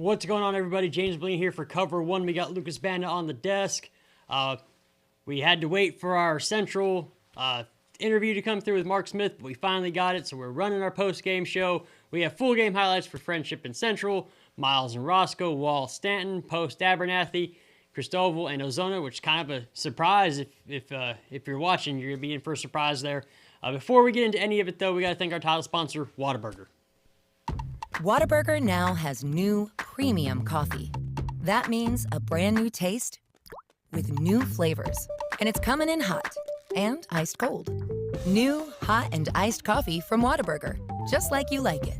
What's going on, everybody? James Bouligny here for Cover1. We got Lucas Banda on the desk. We had to wait for our Central interview to come through with Mark Smith, but we finally got it, so we're running our post-game show. We have full game highlights for Frenship and Central, Miles and Roscoe, Wall, Stanton, Post Abernathy, Christoval, and Ozona, which is kind of a surprise. If you're watching, you're going to be in for a surprise there. Before we get into any of it, though, we got to thank our title sponsor, Whataburger. Whataburger now has new premium coffee. That means a brand new taste with new flavors. And it's coming in hot and iced cold. New hot and iced coffee from Whataburger, just like you like it.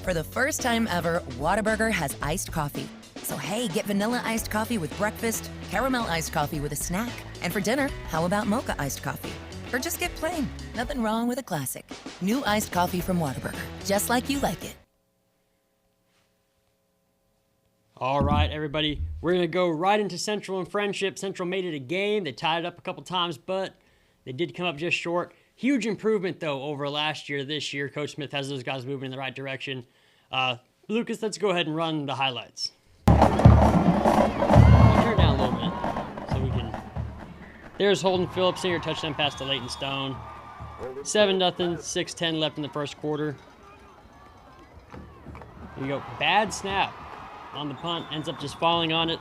For the first time ever, Whataburger has iced coffee. So hey, get vanilla iced coffee with breakfast, caramel iced coffee with a snack. And for dinner, how about mocha iced coffee? Or just get plain. Nothing wrong with a classic. New iced coffee from Whataburger, just like you like it. All right, everybody, we're going to go right into Central and Frenship. Central made it a game. They tied it up a couple times, but they did come up just short. Huge improvement, though, over last year to this year. Coach Smith has those guys moving in the right direction. Lucas, let's go ahead and run the highlights. Turn down a little bit so we can... There's Holden Phillips here, touchdown pass to Leighton Stone. 7-0, 6:10 left in the first quarter. Here you go, bad snap on the punt, ends up just falling on it.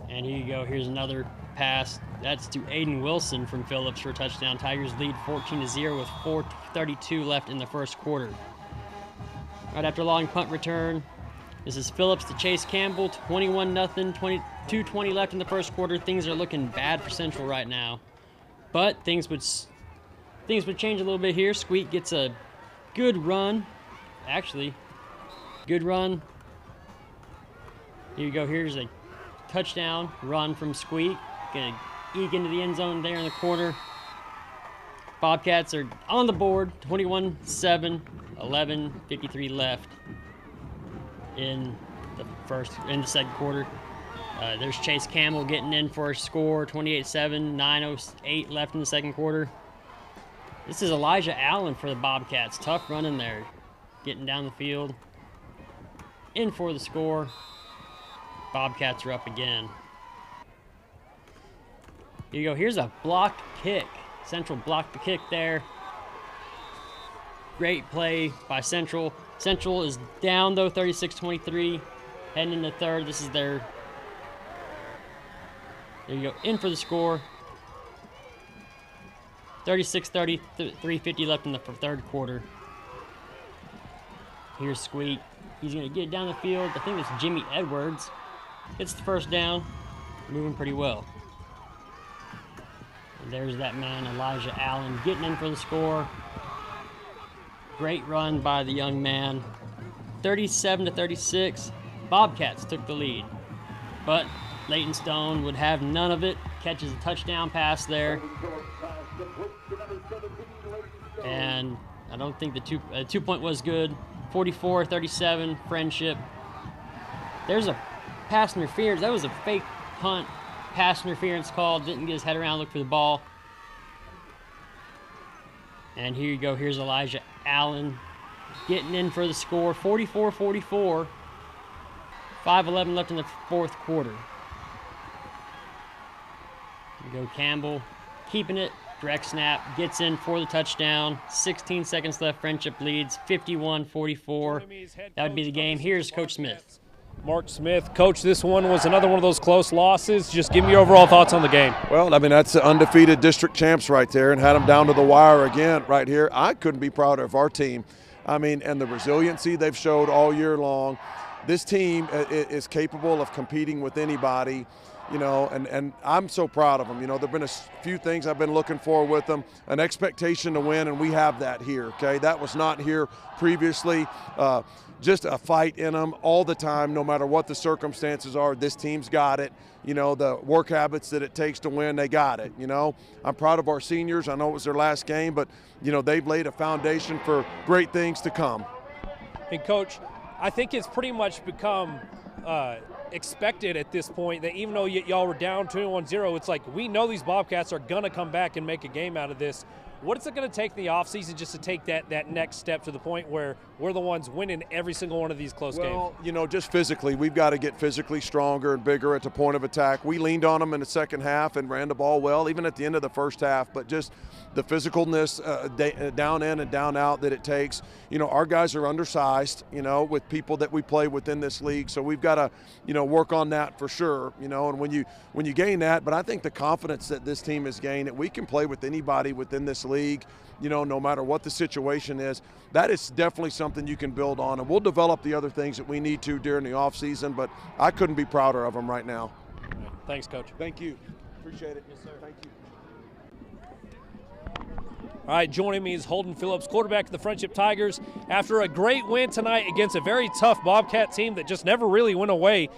And here you go, here's another pass. That's to Aiden Wilson from Phillips for a touchdown. Tigers lead 14-0 with 4:32 left in the first quarter. Right after a long punt return, this is Phillips to Chase Campbell, 21-0, 22:20 left in the first quarter. Things are looking bad for Central right now, but things would change a little bit here. Squeak gets a good run, actually. Good run. Here you go. Here's a touchdown run from Squeak. Gonna eke into the end zone there in the corner. Bobcats are on the board. 21-7, 11:53 left in the second quarter. There's Chase Campbell getting in for a score. 28-7, 9:08 left in the second quarter. This is Elijah Allen for the Bobcats. Tough running there, getting down the field. In for the score. Bobcats are up again. Here you go. Here's a blocked kick. Central blocked the kick there. Great play by Central. Central is down, though, 36-23. Heading into third. This is their... There you go. In for the score. 36-30, 3:50 left in the third quarter. Here's Squeak. He's going to get down the field. I think it's Jimmy Edwards. Gets the first down. Moving pretty well. And there's that man, Elijah Allen, getting in for the score. Great run by the young man. 37-36. Bobcats took the lead. But Leighton Stone would have none of it. Catches a touchdown pass there. And I don't think the two-point was good. 44-37, Frenship. There's a pass interference. That was a fake punt. Pass interference call. Didn't get his head around, look for the ball. And here you go. Here's Elijah Allen getting in for the score. 44-44. 5:11 left in the fourth quarter. Here you go, Campbell keeping it. Direct snap, gets in for the touchdown. 16 seconds left. Frenship leads 51-44. That would be the game. Here's Coach Smith. Mark Smith. Coach, this one was another one of those close losses. Just give me your overall thoughts on the game. Well, I mean, that's the undefeated district champs right there, and had them down to the wire again right here. I couldn't be prouder of our team. I mean, and the resiliency they've showed all year long. This team is capable of competing with anybody. You know, and I'm so proud of them. You know, there have been a few things I've been looking for with them, an expectation to win, and we have that here, okay? That was not here previously. Just a fight in them all the time, no matter what the circumstances are. This team's got it. You know, the work habits that it takes to win, they got it, you know. I'm proud of our seniors. I know it was their last game, but, you know, they've laid a foundation for great things to come. And, Coach, I think it's pretty much become expected at this point that even though y'all were down 2-1-0, it's like we know these Bobcats are going to come back and make a game out of this. What is it going to take in the offseason just to take that next step to the point where we're the ones winning every single one of these close games? Well, you know, just physically, we've got to get physically stronger and bigger at the point of attack. We leaned on them in the second half and ran the ball well, even at the end of the first half, but just the physicalness down in and down out that it takes. You know, our guys are undersized, you know, with people that we play within this league, so we've got to, you know, work on that for sure, you know, and when you gain that, but I think the confidence that this team has gained, that we can play with anybody within this league, you know, no matter what the situation is, that is definitely something you can build on, and we'll develop the other things that we need to during the offseason, but I couldn't be prouder of them right now. Thanks, Coach. Thank you. Appreciate it. Yes, sir. Thank you. All right, joining me is Holden Phillips, quarterback of the Frenship Tigers. After a great win tonight against a very tough Bobcat team that just never really went away,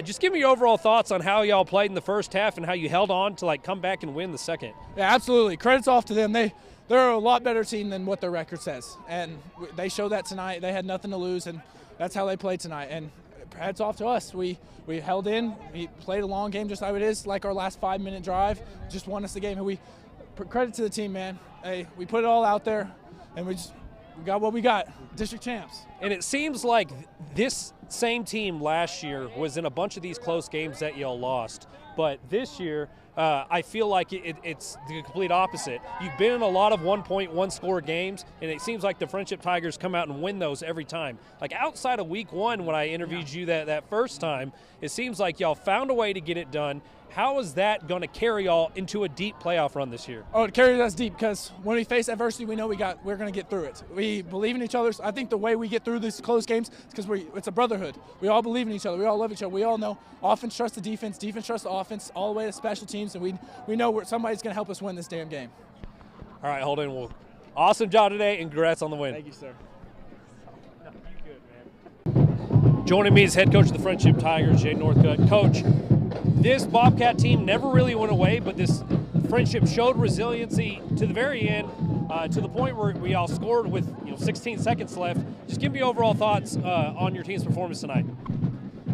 just give me your overall thoughts on how y'all played in the first half and how you held on to come back and win the second. Yeah, absolutely. Credits off to them. They're a lot better team than what their record says, and they showed that tonight. They had nothing to lose, and that's how they played tonight. And hats off to us. We held in. We played a long game just like it is, like our last 5-minute drive. Just won us the game. And credit to the team, man. Hey, we put it all out there, and we got what we got, district champs. And it seems like this same team last year was in a bunch of these close games that y'all lost. But this year, I feel like it's the complete opposite. You've been in a lot of 1.1 score games, and it seems like the Frenship Tigers come out and win those every time. Like outside of week one when I interviewed you that first time, it seems like y'all found a way to get it done. How is that going to carry y'all into a deep playoff run this year? Oh, it carries us deep because when we face adversity, we know we're going to get through it. We believe in each other. I think the way we get through these close games is because it's a brotherhood. We all believe in each other. We all love each other. We all know offense trusts the defense trusts the offense, all the way to special teams, and we know somebody's going to help us win this damn game. All right, Holden. Well, awesome job today, and congrats on the win. Thank you, sir. Joining me is head coach of the Frenship Tigers, Jay Northcutt. Coach, this Bobcat team never really went away, but this Frenship showed resiliency to the very end, to the point where we all scored with 16 seconds left. Just give me overall thoughts on your team's performance tonight.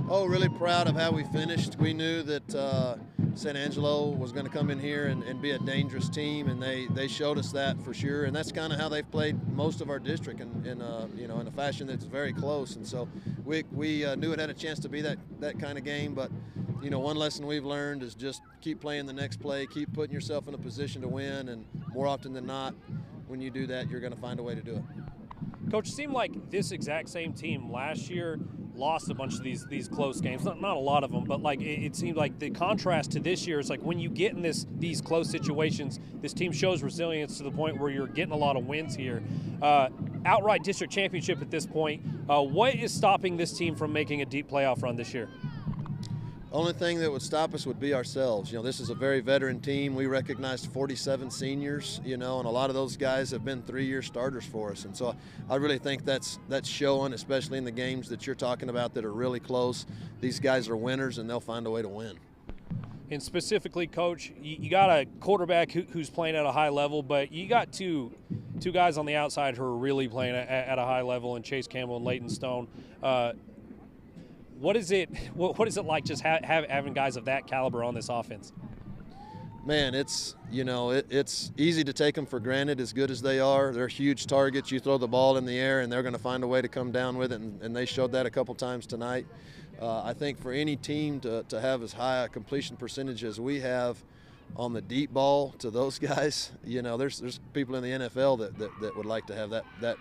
Oh, really proud of how we finished. We knew that San Angelo was going to come in here and be a dangerous team, and they showed us that for sure. And that's kind of how they've played most of our district in a fashion that's very close. And so we knew it had a chance to be that kind of game. But one lesson we've learned is just keep playing the next play, keep putting yourself in a position to win, and more often than not, when you do that, you're going to find a way to do it. Coach, it seemed like this exact same team last year lost a bunch of these close games. Not a lot of them, but it seemed like the contrast to this year is like when you get in these close situations, this team shows resilience to the point where you're getting a lot of wins here. Outright district championship at this point. What is stopping this team from making a deep playoff run this year? Only thing that would stop us would be ourselves. This is a very veteran team. We recognized 47 seniors, and a lot of those guys have been 3-year starters for us. And so I really think that's showing, especially in the games that you're talking about that are really close. These guys are winners, and they'll find a way to win. And specifically, Coach, you got a quarterback who's playing at a high level, but you got two guys on the outside who are really playing at a high level, in Chase Campbell and Leighton Stone. What is it like just having guys of that caliber on this offense? Man, it's easy to take them for granted as good as they are. They're huge targets. You throw the ball in the air, and they're going to find a way to come down with it, and they showed that a couple times tonight. I think for any team to have as high a completion percentage as we have on the deep ball to those guys, there's people in the NFL that would like to have that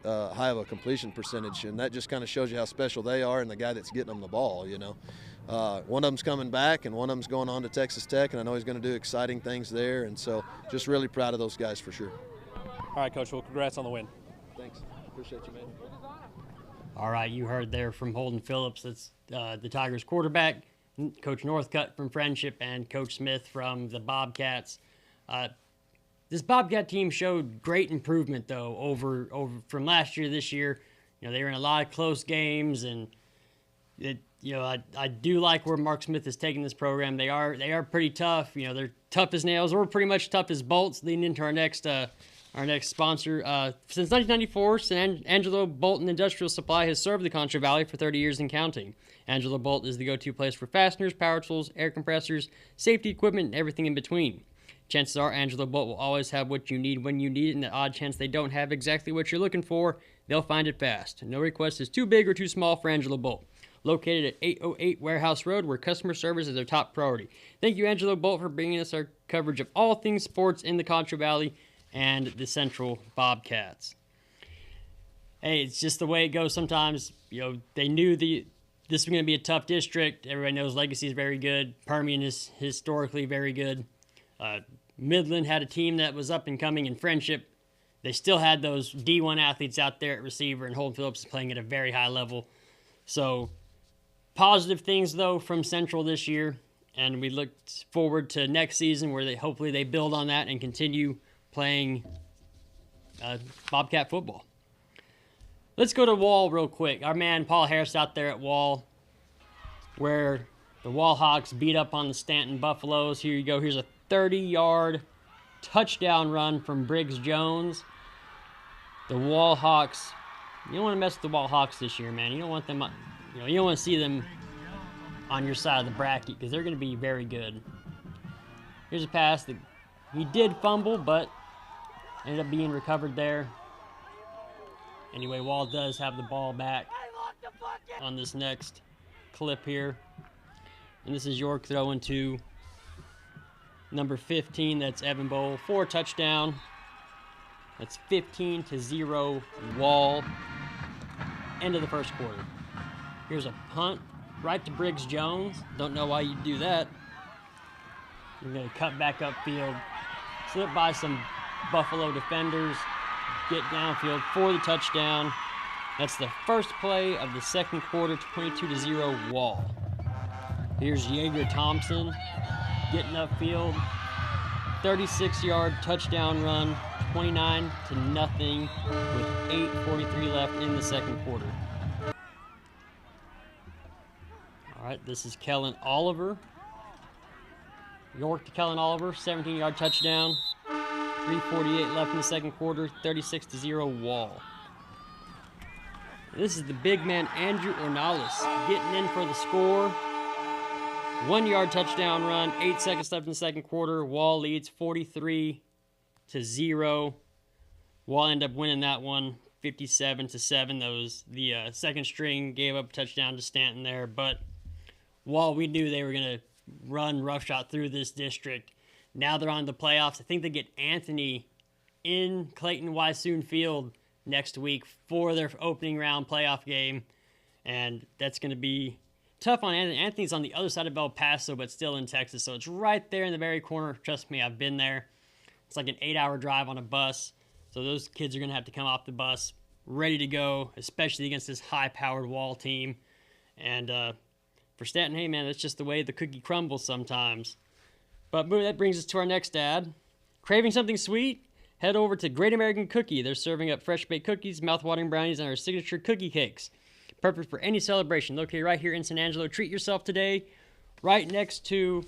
high of a completion percentage, and that just kind of shows you how special they are and the guy that's getting them the ball. One of them's coming back, and one of them's going on to Texas Tech, and I know he's going to do exciting things there, and so just really proud of those guys for sure. All right, Coach, well, congrats on the win. Thanks. Appreciate you, man. All right, you heard there from Holden Phillips. That's the Tigers quarterback, Coach Northcutt from Frenship, and Coach Smith from the Bobcats. This Bobcat team showed great improvement, though, over from last year to this year. They were in a lot of close games, and I do like where Mark Smith is taking this program. They are pretty tough. They're tough as nails. We're pretty much tough as bolts. Leading into our next sponsor. Since 1994, San Angelo Bolt and Industrial Supply has served the Concho Valley for 30 years and counting. Angelo Bolt is the go-to place for fasteners, power tools, air compressors, safety equipment, and everything in between. chances are Angelo Bolt will always have what you need when you need it, and the odd chance they don't have exactly what you're looking for, they'll find it fast. No request is too big or too small for Angelo Bolt. Located at 808 Warehouse Road, where customer service is their top priority. Thank you, Angelo Bolt, for bringing us our coverage of all things sports in the Concho Valley and the Central Bobcats. Hey, it's just the way it goes sometimes. You know, they knew this was going to be a tough district. Everybody knows Legacy is very good. Permian is historically very good. Midland had a team that was up and coming in Frenship. They still had those D1 athletes out there at receiver, and Holden Phillips is playing at a very high level. So, positive things, though, from Central this year, and we look forward to next season where hopefully they build on that and continue playing Bobcat football. Let's go to Wall real quick. Our man Paul Harris out there at Wall, where the Wall Hawks beat up on the Stanton Buffaloes. Here you go. Here's a 30-yard touchdown run from Briggs Jones. The Wall Hawks, you don't want to mess with the Wall Hawks this year, man. You don't want them, you don't want to see them on your side of the bracket because they're going to be very good. Here's a pass that he did fumble, but ended up being recovered there. Anyway, Wall does have the ball back on this next clip here. And this is York throwing to number 15. That's Evan Bowl for a touchdown. That's 15-0 Wall. End of the first quarter. Here's a punt right to Briggs Jones. Don't know why you'd do that. We're going to cut back upfield. Slip by some Buffalo defenders. Get downfield for the touchdown. That's the first play of the second quarter, 22-0 Wall. Here's Jaeger Thompson getting upfield. 36-yard touchdown run, 29-0 with 8:43 left in the second quarter. All right, this is Kellen Oliver. York to Kellen Oliver, 17-yard touchdown. 3:48 left in the second quarter, 36-0 Wall. This is the big man Andrew Ornalis getting in for the score. 1-yard touchdown run, 8 seconds left in the second quarter. Wall leads 43-0. Wall end up winning that one 57-7. The second string gave up a touchdown to Stanton there, but Wall, we knew they were going to run roughshod through this district. Now they're on the playoffs. I think they get Anthony in Clayton Wysoon Field next week for their opening round playoff game. And that's going to be tough on Anthony. Anthony's on the other side of El Paso, but still in Texas. So it's right there in the very corner. Trust me, I've been there. It's like an 8-hour drive on a bus. So those kids are going to have to come off the bus ready to go, especially against this high-powered Wall team. And for Stanton, hey, man, that's just the way the cookie crumbles sometimes. But that brings us to our next ad. Craving something sweet? Head over to Great American Cookie. They're serving up fresh baked cookies, mouth-watering brownies, and our signature cookie cakes. Perfect for any celebration. Located right here in San Angelo. Treat yourself today. Right next to,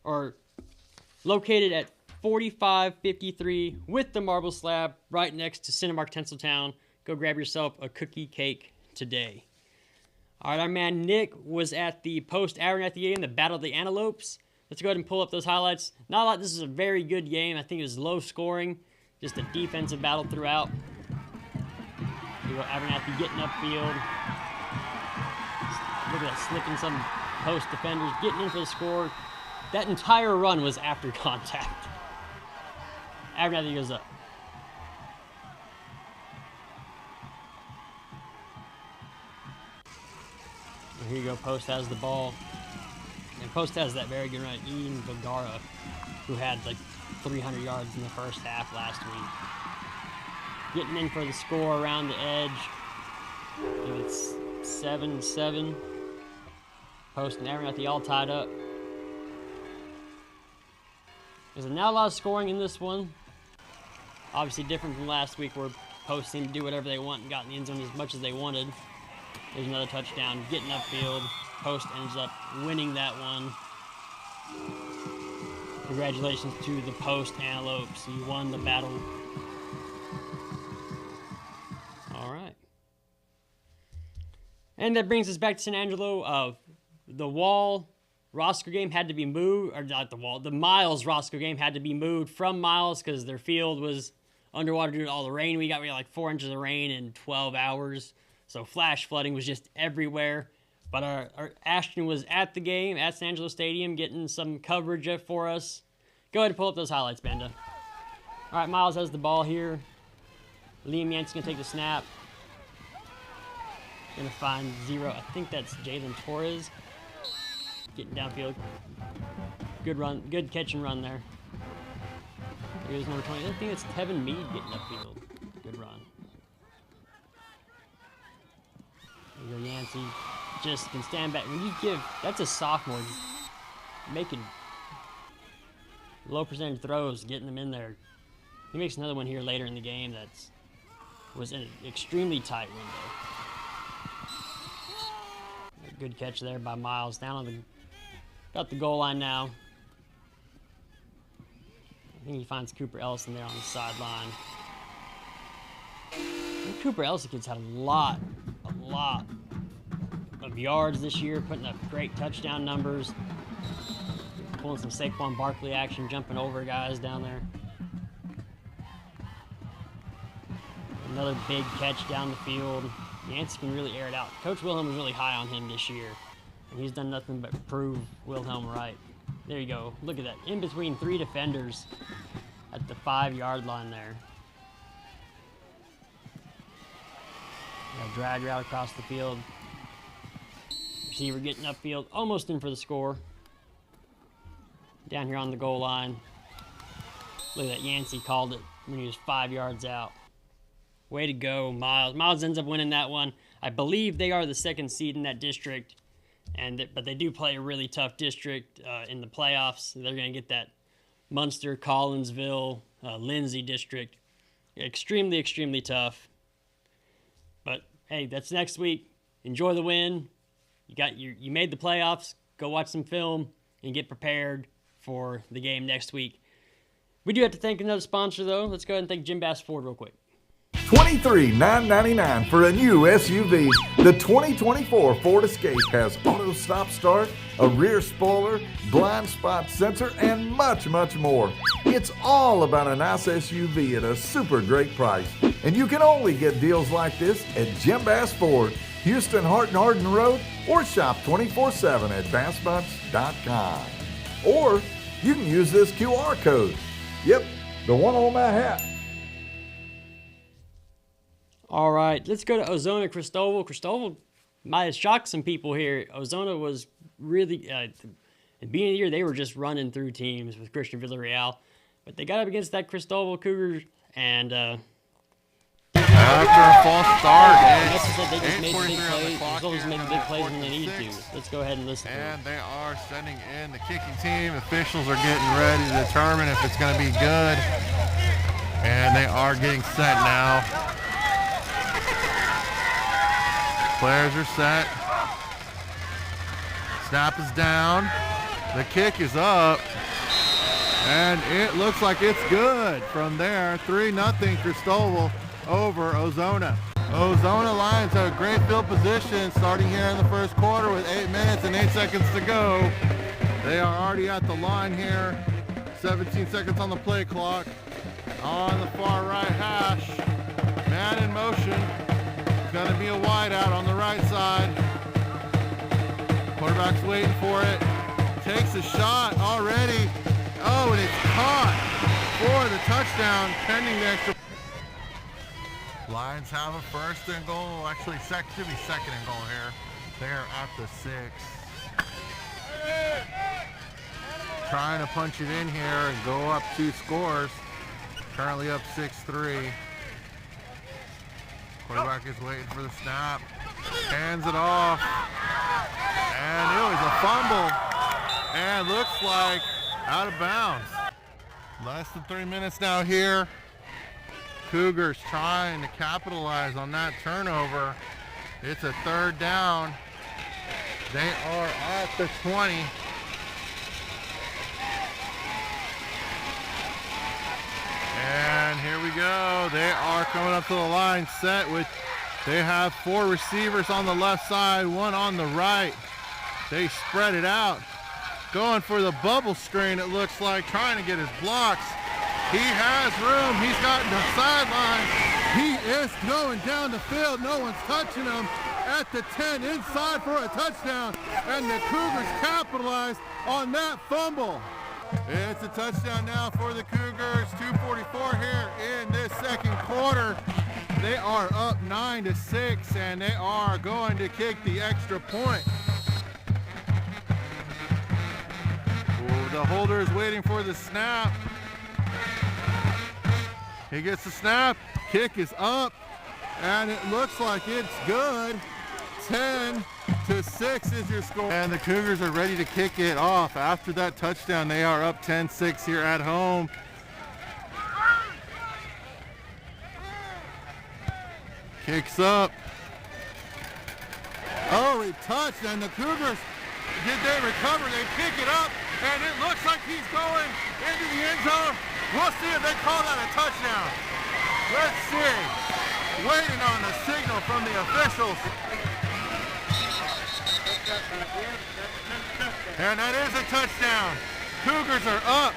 or located at 4553 with the marble slab, right next to Cinemark Tinseltown. Go grab yourself a cookie cake today. All right, our man Nick was at the Post Abernathy game, the Battle of the Antelopes. Let's go ahead and pull up those highlights. Not a lot. This is a very good game. I think it was low scoring. Just a defensive battle throughout. Here we go, Abernathy getting upfield. Look at that, slipping some post defenders, getting in for the score. That entire run was after contact. Abernathy goes up. And here you go, Post has the ball. And Post has that very good run. Ian Vergara, who had like 300 yards in the first half last week. Getting in for the score around the edge. I think it's 7-7. Post and Abernathy all tied up. There's not a lot of scoring in this one. Obviously different from last week where Post seemed to do whatever they want and got in the end zone as much as they wanted. There's another touchdown, getting upfield. Post ends up winning that one. Congratulations to the Post Antelopes. You won the battle. All right. And that brings us back to San Angelo. The Wall Roscoe game had to be moved, or not the Miles Roscoe game had to be moved from Miles because their field was underwater due to all the rain. We got like 4 inches of rain in 12 hours. So flash flooding was just everywhere. But our Ashton was at the game at San Angelo Stadium getting some coverage for us. Go ahead and pull up those highlights, Banda. All right, Miles has the ball here. Liam Yancey's going to take the snap. Going to find 0. I think that's Jalen Torres. Getting downfield. Good run. Good catch and run there. Here's number 20. I think it's Tevin Mead getting upfield. Good run. There you go, Yancey. Just can stand back. When you give, that's a sophomore. Making low percentage throws, getting them in there. He makes another one here later in the game was in an extremely tight window. Good catch there by Miles. Down on got the goal line now. I think he finds Cooper Ellison there on the sideline. Cooper Ellison kid's had a lot of yards this year, putting up great touchdown numbers. Pulling some Saquon Barkley action, jumping over guys down there. Another big catch down the field. Yancey can really air it out. Coach Wilhelm was really high on him this year, and he's done nothing but prove Wilhelm right. There you go. Look at that. In between 3 defenders at the 5-yard line there. Drag route across the field. Receiver getting upfield, almost in for the score. Down here on the goal line. Look at that. Yancey called it when he was 5 yards out. Way to go, Miles. Miles ends up winning that one. I believe they are the 2nd seed in that district, but they do play a really tough district in the playoffs. They're going to get that Munster, Collinsville, Lindsay district. Extremely, extremely tough. But hey, that's next week. Enjoy the win. You made the playoffs. Go watch some film and get prepared for the game next week. We do have to thank another sponsor though. Let's go ahead and thank Jim Bass Ford real quick. $23,999 for a new SUV. The 2024 Ford Escape has auto stop start, a rear spoiler, blind spot sensor, and much, much more. It's all about a nice SUV at a super great price. And you can only get deals like this at Jim Bass Ford, Houston, Hart and Hardin Road, or shop 24/7 at bassbutts.com. Or you can use this QR code. Yep, the one on my hat. All right, let's go to Ozona Christoval. Christoval might have shocked some people here. Ozona was really, at the beginning of the year, they were just running through teams with Christian Villarreal. But they got up against that Christoval Cougars, and after a false start, they just made the big plays. Christoval's made the big plays when they needed to. Let's go ahead and listen to it. And they are sending in the kicking team. Officials are getting ready to determine if it's going to be good. And they are getting set now. Players are set. Snap is down. The kick is up. And it looks like it's good from there. 3-0 Christoval over Ozona. Ozona Lions have a great field position starting here in the first quarter with 8 minutes and 8 seconds to go. They are already at the line here. 17 seconds on the play clock. On the far right hash. Man in motion. Going to be a wide out on the right side. Quarterback's waiting for it. Takes a shot already. Oh, and it's caught for the touchdown, pending the extra. Lions have a 1st and goal. Actually, should be 2nd and goal here. They're at the 6. Trying to punch it in here and go up 2 scores. Currently up 6-3. Quarterback is waiting for the snap. Hands it off. And it was a fumble. And looks like out of bounds. Less than 3 minutes now here. Cougars trying to capitalize on that turnover. It's a 3rd down. They are at the 20. And here we go. They are coming up to the line set with, they have 4 receivers on the left side, 1 on the right. They spread it out. going for the bubble screen, it looks like, trying to get his blocks. He has room. He's gotten the sideline. He is going down the field. No one's touching him at the 10 inside for a touchdown. And the Cougars capitalize on that fumble. It's a touchdown now for the Cougars. 2:44 here in this second quarter. They are up 9-6, and they are going to kick the extra point. The holder is waiting for the snap. He gets the snap. Kick is up, and it looks like it's good. 10-6 is your score. And the Cougars are ready to kick it off. After that touchdown, they are up 10-6 here at home. Kicks up. Oh, he touched, and the Cougars, did they recover? They pick it up, and it looks like he's going into the end zone. We'll see if they call that a touchdown. Let's see. Waiting on the signal from the officials. And that is a touchdown. Cougars are up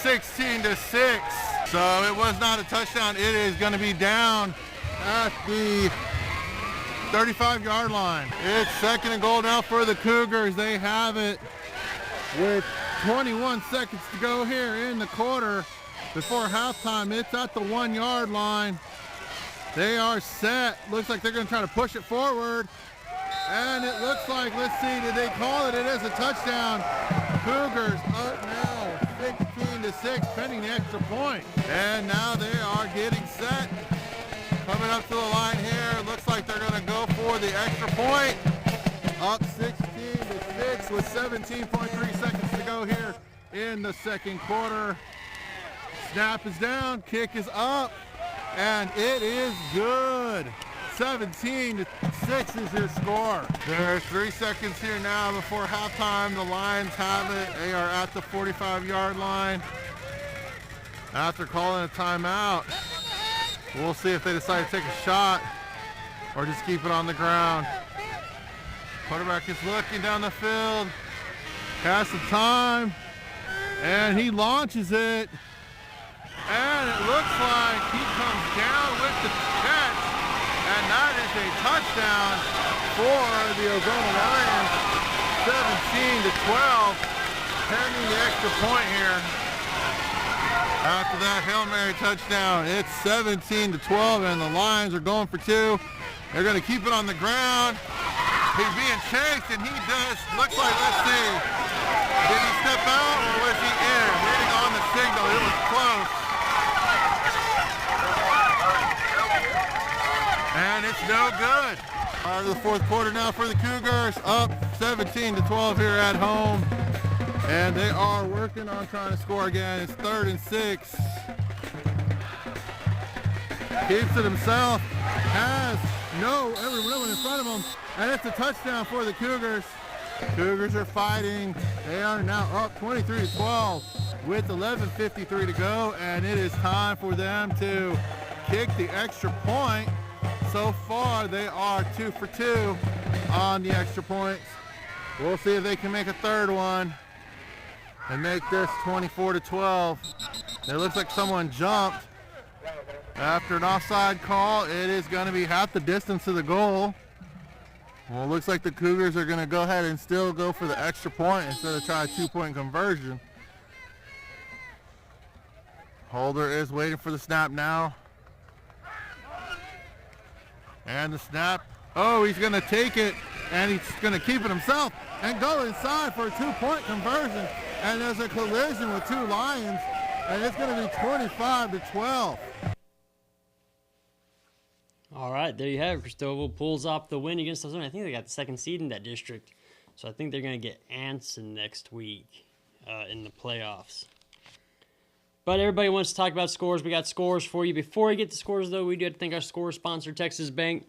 16-6. So it was not a touchdown. It is going to be down at the 35-yard line. It's second and goal now for the Cougars. They have it with 21 seconds to go here in the quarter before halftime. It's at the 1-yard line. They are set. Looks like they're going to try to push it forward. And it looks like, let's see, did they call it? It is a touchdown. Cougars up now 16-6, pending the extra point. And now they are getting set. Coming up to the line here. Looks like they're going to go for the extra point. Up 16-6 with 17.3 seconds to go here in the second quarter. Snap is down, kick is up, and it is good. 17-6 is your score. There's 3 seconds here now before halftime. The Lions have it. They are at the 45-yard line. After calling a timeout, we'll see if they decide to take a shot or just keep it on the ground. Quarterback is looking down the field. Pass the time, and he launches it. And it looks like he comes down with the catch, and that is a touchdown for the Ozona Lions. 17-12, pending the extra point here. After that Hail Mary touchdown, it's 17-12, and the Lions are going for 2. They're going to keep it on the ground. He's being chased, and he does. Looks like, let's see. Did he step out, or was he in? Waiting on the signal. It was close. And it's no good. Out of the fourth quarter now for the Cougars, up 17-12 here at home. And they are working on trying to score again. It's 3rd and 6. Keeps it himself. Has everyone in front of him. And it's a touchdown for the Cougars. Cougars are fighting. They are now up 23-12 with 11:53 to go. And it is time for them to kick the extra point. So far, they are 2 for 2 on the extra points. We'll see if they can make a third one and make this 24-12. It looks like someone jumped after an offside call. It is going to be half the distance to the goal. Well, it looks like the Cougars are going to go ahead and still go for the extra point instead of try a 2-point conversion. Holder is waiting for the snap now. And the snap. Oh, he's going to take it, and he's going to keep it himself and go inside for a 2-point conversion. And there's a collision with 2 Lions, and it's going to be 25-12. All right, there you have it. Christoval pulls off the win against Ozona. I think they got the 2nd seed in that district. So I think they're going to get Anson next week in the playoffs. But everybody wants to talk about scores. We got scores for you. Before we get to scores, though, we do have to thank our score sponsor, Texas Bank.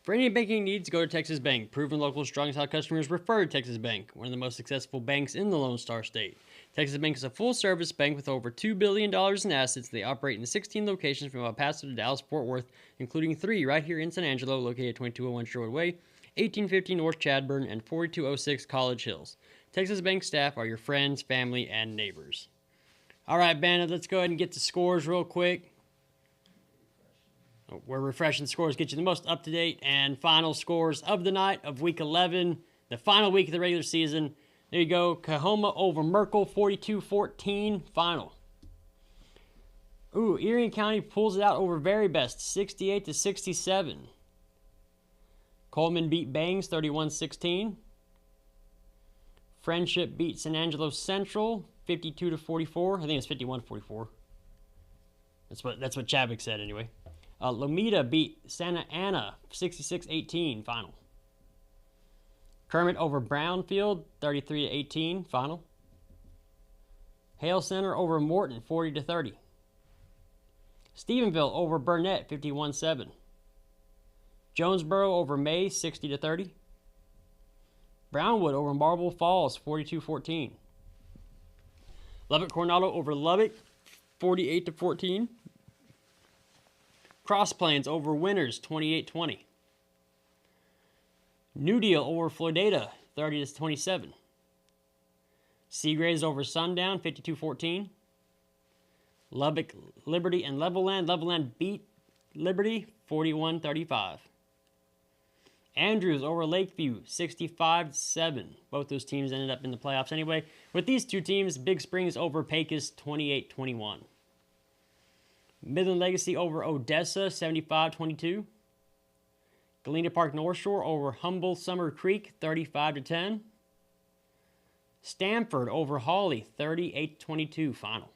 For any banking needs, go to Texas Bank. Proven local, strong, how customers refer to Texas Bank, one of the most successful banks in the Lone Star State. Texas Bank is a full-service bank with over $2 billion in assets. They operate in 16 locations from El Paso to Dallas-Fort Worth, including 3 right here in San Angelo, located at 2201 Sherwood Way, 1815 North Chadburn, and 4206 College Hills. Texas Bank staff are your friends, family, and neighbors. All right, Bandit, let's go ahead and get the scores real quick. We're refreshing scores, get you the most up-to-date and final scores of the night of Week 11, the final week of the regular season. There you go. Coahoma over Merkel, 42-14, final. Ooh, Erie County pulls it out over Very Best, 68-67. Coleman beat Bangs, 31-16. Frenship beat San Angelo Central, 52-44. I think it's 51-44. That's what Chadwick said anyway. Lomita beat Santa Ana, 66-18, final. Kermit over Brownfield, 33-18, final. Hale Center over Morton, 40-30. Stephenville over Burnett, 51-7. Jonesboro over May, 60-30. Brownwood over Marble Falls, 42-14. Lubbock Coronado over Lubbock, 48-14. Cross Plains over Winners, 28-20. New Deal over Floydada, 30-27. Seagraves over Sundown, 52-14. Lubbock, Liberty, and Levelland. Levelland beat Liberty, 41-35. Andrews over Lakeview, 65-7. Both those teams ended up in the playoffs anyway. With these two teams, Big Springs over Pecos, 28-21. Midland Legacy over Odessa, 75-22. Galena Park North Shore over Humble Summer Creek, 35-10. Stamford over Hawley, 38-22 final.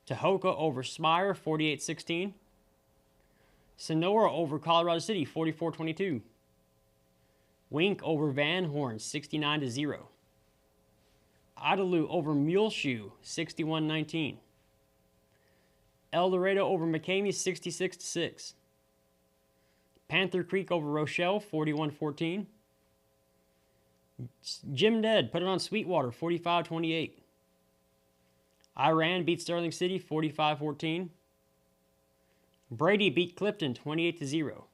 Tahoka over Smyre, 48-16. Sonora over Colorado City, 44-22. Wink over Van Horn, 69-0. Idalou over Muleshoe, 61-19. El Dorado over McCamey, 66-6. Panther Creek over Rochelle, 41-14. Jim Ned put it on Sweetwater, 45-28. Iran beat Sterling City, 45-14. Brady beat Clifton, 28-0.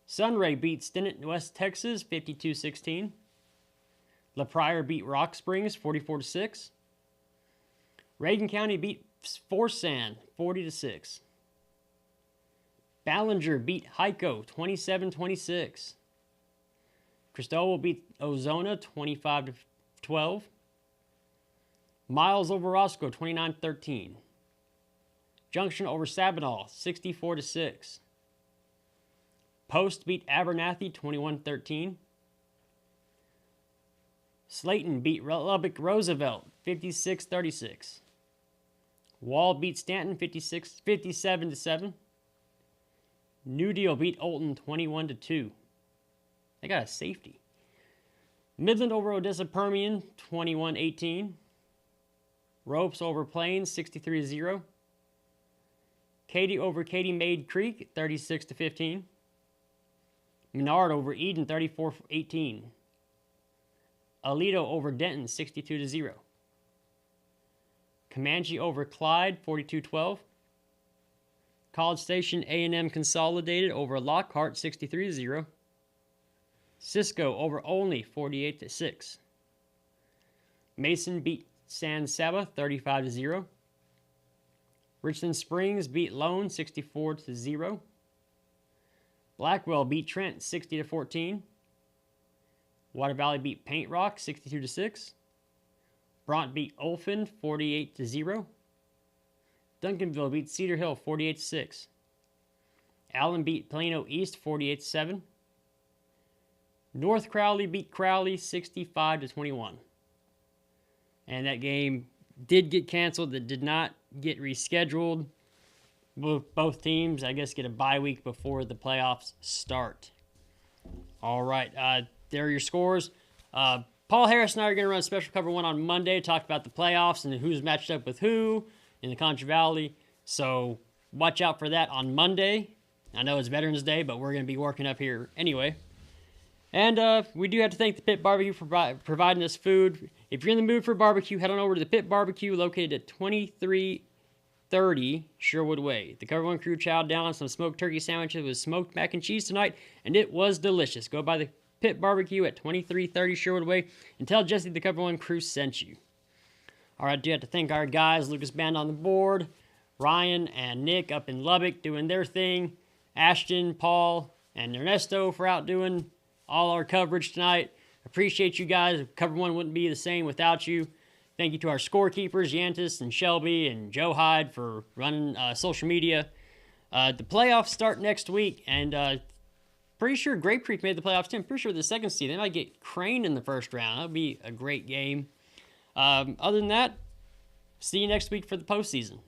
Sunray beat Stinnett West Texas, 52-16. La Pryor beat Rock Springs, 44-6. Reagan County beat Forsan, 40-6. Ballinger beat Heiko, 27-26. Christoval beat Ozona, 25-12. Miles over Roscoe, 29-13. Junction over Sabinal, 64-6. Post beat Abernathy, 21-13. Slayton beat Lubbock Roosevelt, 56-36. Wall beat Stanton, 57-7. New Deal beat Olton, 21-2. They got a safety. Midland over Odessa Permian, 21-18. Ropes over Plains, 63-0. Katy over Katy Maid Creek, 36-15. Menard over Eden, 34-18. Aledo over Denton, 62-0. Comanche over Clyde, 42-12. College Station A&M Consolidated over Lockhart, 63-0. Cisco over Olney, 48-6. Mason beat San Saba, 35-0. Richland Springs beat Lone, 64-0. Blackwell beat Trent, 60-14. Water Valley beat Paint Rock, 62-6. Bront beat Olphin, 48-0. Duncanville beat Cedar Hill, 48-6. Allen beat Plano East, 48-7. North Crowley beat Crowley, 65-21. And that game did get canceled. It did not get rescheduled. Both teams, I guess, get a bye week before the playoffs start. All right, there are your scores. Paul Harris and I are going to run special cover one on Monday, talk about the playoffs and who's matched up with who in the Concho Valley. So watch out for that on Monday. I know it's Veterans Day, but we're going to be working up here anyway. And we do have to thank the Pit Barbecue for providing us food. If you're in the mood for barbecue, head on over to the Pit Barbecue located at 2330 Sherwood Way. The COVER1 crew chowed down on some smoked turkey sandwiches with smoked mac and cheese tonight, and it was delicious. Go by the Pit Barbecue at 2330 Sherwood Way, and tell Jesse the COVER1 crew sent you. All right, I do have to thank our guys, Lucas Band on the board, Ryan and Nick up in Lubbock doing their thing, Ashton, Paul, and Ernesto for out doing all our coverage tonight. Appreciate you guys. COVER1 wouldn't be the same without you. Thank you to our scorekeepers, Yantis and Shelby and Joe Hyde for running social media. The playoffs start next week, and pretty sure Grape Creek made the playoffs too. I'm pretty sure the second seed. They might get Crane in the first round. That would be a great game. Other than that, see you next week for the postseason.